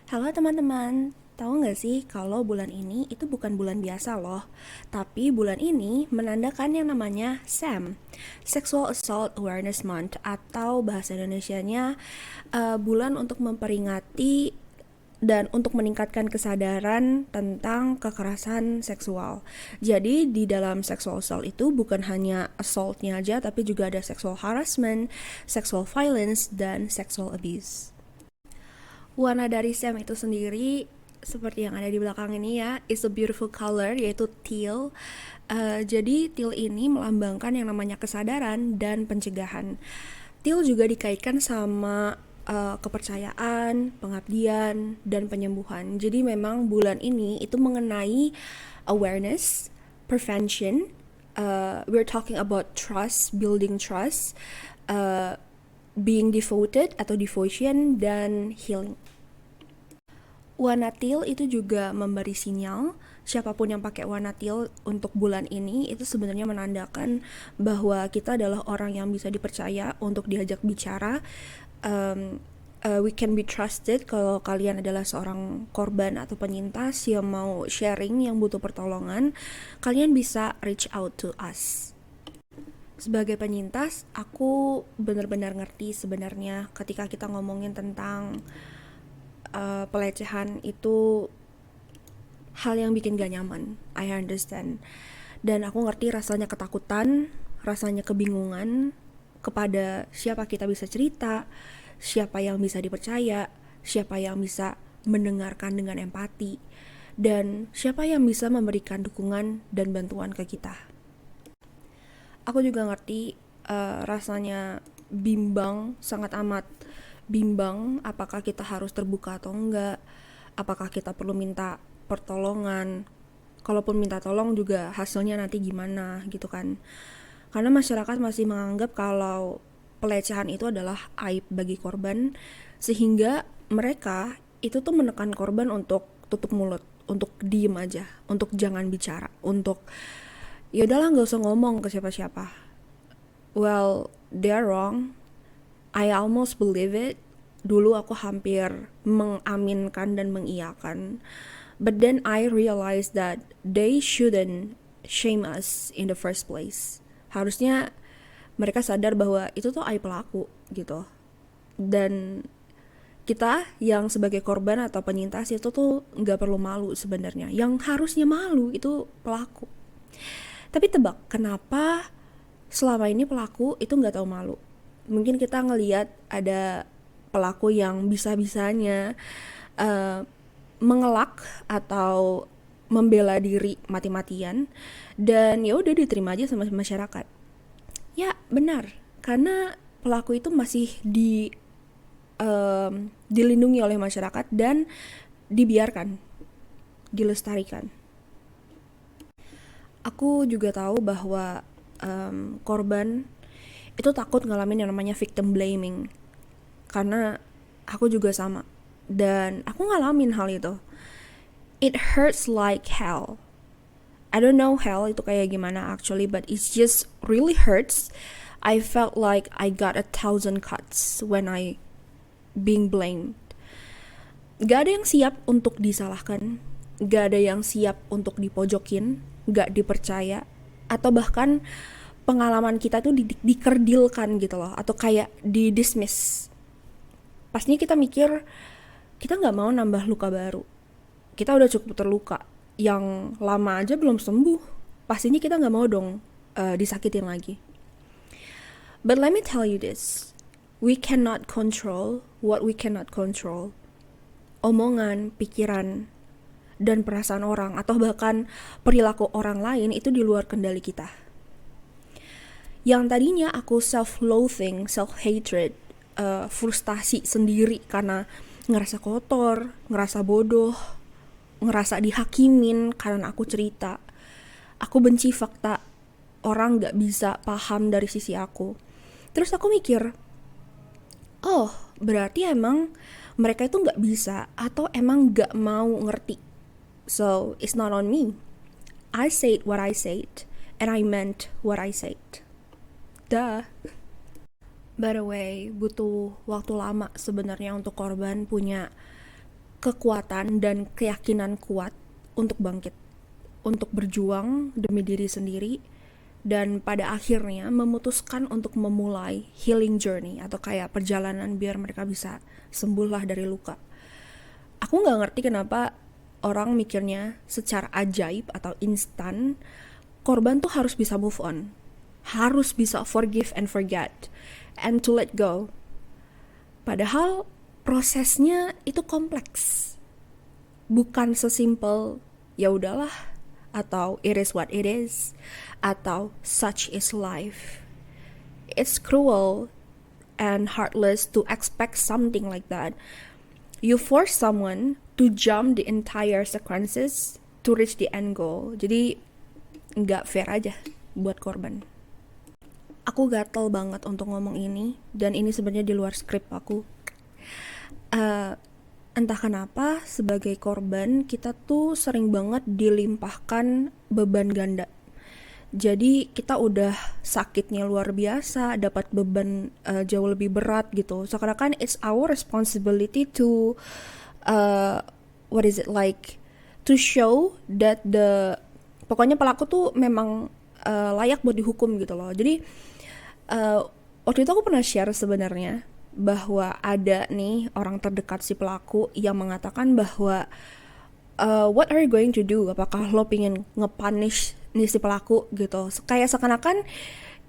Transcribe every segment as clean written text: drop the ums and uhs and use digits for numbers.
Halo teman-teman, tahu nggak sih kalau bulan ini itu bukan bulan biasa loh, tapi bulan ini menandakan yang namanya SAM, Sexual Assault Awareness Month, atau bahasa Indonesianya bulan untuk memperingati dan untuk meningkatkan kesadaran tentang kekerasan seksual. Jadi di dalam sexual assault itu bukan hanya assaultnya aja, tapi juga ada sexual harassment, sexual violence, dan sexual abuse. Warna dari SAM itu sendiri seperti yang ada di belakang ini ya, is a beautiful color, yaitu teal. Jadi teal ini melambangkan yang namanya kesadaran dan pencegahan. Teal juga dikaitkan sama kepercayaan, pengabdian, dan penyembuhan. Jadi memang bulan ini itu mengenai awareness, prevention, we're talking about trust, building trust, uh, being devoted atau devotion, dan healing. Warna teal itu juga memberi sinyal siapapun yang pakai warna teal untuk bulan ini itu sebenarnya menandakan bahwa kita adalah orang yang bisa dipercaya untuk diajak bicara. Um, we can be trusted kalau kalian adalah seorang korban atau penyintas yang mau sharing, yang butuh pertolongan, kalian bisa reach out to us. Sebagai penyintas, aku benar-benar ngerti sebenarnya ketika kita ngomongin tentang pelecehan itu hal yang bikin gak nyaman. I understand. Dan aku ngerti rasanya ketakutan, rasanya kebingungan kepada siapa kita bisa cerita, siapa yang bisa dipercaya, siapa yang bisa mendengarkan dengan empati, dan siapa yang bisa memberikan dukungan dan bantuan ke kita. Aku juga ngerti rasanya bimbang, sangat amat bimbang apakah kita harus terbuka atau enggak, apakah kita perlu minta pertolongan, kalaupun minta tolong juga hasilnya nanti gimana gitu kan. Karena masyarakat masih menganggap kalau pelecehan itu adalah aib bagi korban, sehingga mereka itu tuh menekan korban untuk tutup mulut, untuk diem aja, untuk jangan bicara, untuk ya udahlah nggak usah ngomong ke siapa-siapa. Well, they're wrong. I almost believe it. Dulu aku hampir mengaminkan dan mengiyakan. But then I realized that they shouldn't shame us in the first place. Harusnya mereka sadar bahwa itu tuh aib pelaku gitu. Dan kita yang sebagai korban atau penyintas itu tuh nggak perlu malu sebenarnya. Yang harusnya malu itu pelaku. Tapi tebak kenapa selama ini pelaku itu nggak tahu malu? Mungkin kita ngelihat ada pelaku yang bisa-bisanya uh, mengelak atau membela diri mati-matian dan ya udah diterima aja sama masyarakat. Ya benar, karena pelaku itu masih dilindungi oleh masyarakat dan dibiarkan, dilestarikan. Aku juga tahu bahwa korban itu takut ngalamin yang namanya victim blaming, karena aku juga sama dan aku ngalamin hal itu. It hurts like hell. I don't know hell itu kayak gimana actually, but it just really hurts. I felt like I got 1,000 cuts when I being blamed. Gak ada yang siap untuk disalahkan, gak ada yang siap untuk dipojokin, gak dipercaya, atau bahkan pengalaman kita tuh dikerdilkan gitu loh, atau kayak di dismiss. Pastinya kita mikir kita nggak mau nambah luka baru, kita udah cukup terluka, yang lama aja belum sembuh, pastinya kita nggak mau dong disakitin lagi. But let me tell you this, we cannot control what we cannot control. Omongan, pikiran, dan perasaan orang atau bahkan perilaku orang lain itu di luar kendali kita. Yang tadinya aku self-loathing, self-hatred, frustasi sendiri karena ngerasa kotor, ngerasa bodoh, ngerasa dihakimin karena aku cerita. Aku benci fakta orang gak bisa paham dari sisi aku. Terus aku mikir, oh berarti emang mereka itu gak bisa atau emang gak mau ngerti. So it's not on me. I said what I said and I meant what I said. Duh. By the way, butuh waktu lama sebenarnya untuk korban punya kekuatan dan keyakinan kuat untuk bangkit, untuk berjuang demi diri sendiri, dan pada akhirnya memutuskan untuk memulai healing journey atau kayak perjalanan biar mereka bisa sembuh lah dari luka. Aku nggak ngerti kenapa orang mikirnya secara ajaib atau instan korban tuh harus bisa move on, harus bisa forgive and forget, and to let go. Padahal prosesnya itu kompleks. Bukan sesimpel ya udahlah atau it is what it is atau such is life. It's cruel and heartless to expect something like that. You force someone to jump the entire sequences to reach the end goal. Jadi nggak fair aja buat korban. Aku gatel banget untuk ngomong ini, dan ini sebenarnya di luar skrip aku. Entah kenapa sebagai korban kita tuh sering banget dilimpahkan beban ganda. Jadi kita udah sakitnya luar biasa, dapat beban jauh lebih berat gitu. Seakan-akan it's our responsibility to to show that pokoknya pelaku tuh memang layak buat dihukum gitu loh. Jadi waktu itu aku pernah share sebenarnya bahwa ada nih orang terdekat si pelaku yang mengatakan bahwa what are you going to do? Apakah lo pengen nge-punish nih si pelaku gitu? Kayak seakan-akan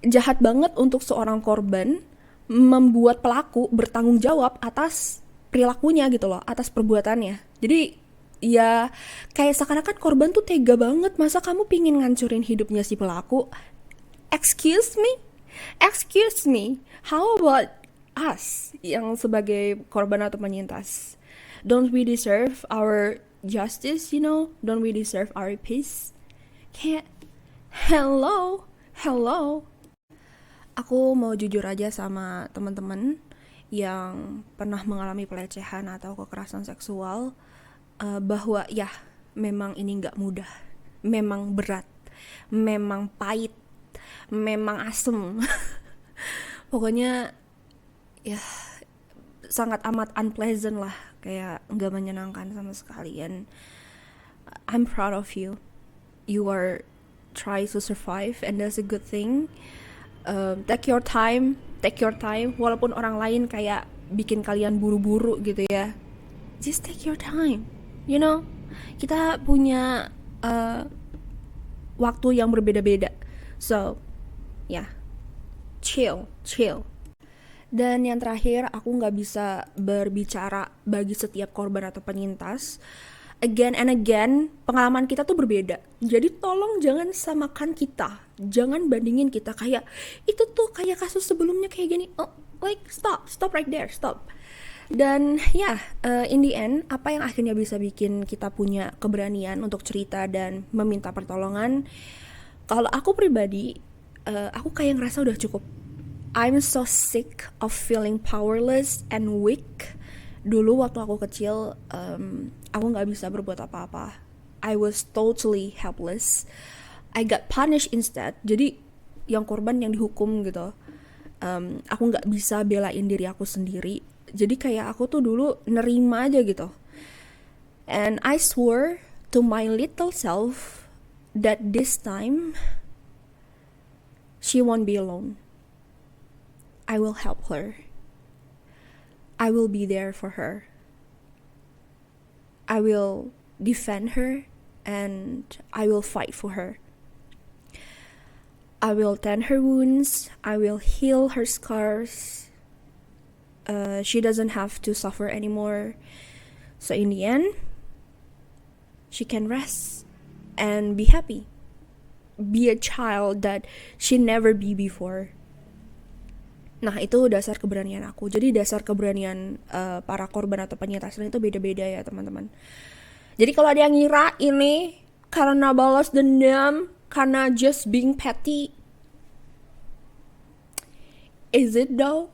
jahat banget untuk seorang korban membuat pelaku bertanggung jawab atas perilakunya gitu loh, atas perbuatannya. Jadi ya kayak seakan-akan korban tuh tega banget, masa kamu pingin ngancurin hidupnya si pelaku? Excuse me, how about us yang sebagai korban atau penyintas? Don't we deserve our justice, you know? Don't we deserve our peace? Kayak hello. Aku mau jujur aja sama teman-teman yang pernah mengalami pelecehan atau kekerasan seksual, bahwa ya memang ini nggak mudah, memang berat, memang pahit, memang asem. Pokoknya ya sangat amat unpleasant lah, kayak nggak menyenangkan sama sekali. And I'm proud of you. You are try to survive, and that's a good thing. Take your time. Walaupun orang lain kayak bikin kalian buru-buru gitu ya, just take your time. You know, kita punya waktu yang berbeda-beda. So, yeah, chill. Dan yang terakhir, aku nggak bisa berbicara bagi setiap korban atau penyintas. Again and again, pengalaman kita tuh berbeda. Jadi tolong jangan samakan kita, jangan bandingin kita kayak itu tuh kayak kasus sebelumnya kayak gini. Oh, like stop right there, stop. Dan ya, in the end, apa yang akhirnya bisa bikin kita punya keberanian untuk cerita dan meminta pertolongan? Kalau aku pribadi, aku kayak ngerasa udah cukup. I'm so sick of feeling powerless and weak. Dulu waktu aku kecil, aku gak bisa berbuat apa-apa. I was totally helpless. I got punished instead. Jadi yang korban yang dihukum gitu. Aku gak bisa belain diri aku sendiri. Jadi kayak aku tuh dulu nerima aja gitu. And I swore to my little self that this time she won't be alone. I will help her. I will be there for her. I will defend her, and I will fight for her. I will tend her wounds. I will heal her scars. She doesn't have to suffer anymore. So in the end, she can rest and be happy. Be a child that she never be before. Nah, itu dasar keberanian aku. Jadi dasar keberanian para korban atau penyintas itu beda-beda ya teman-teman. Jadi kalau ada yang ngira ini karena balas dendam, karena just being petty, is it though?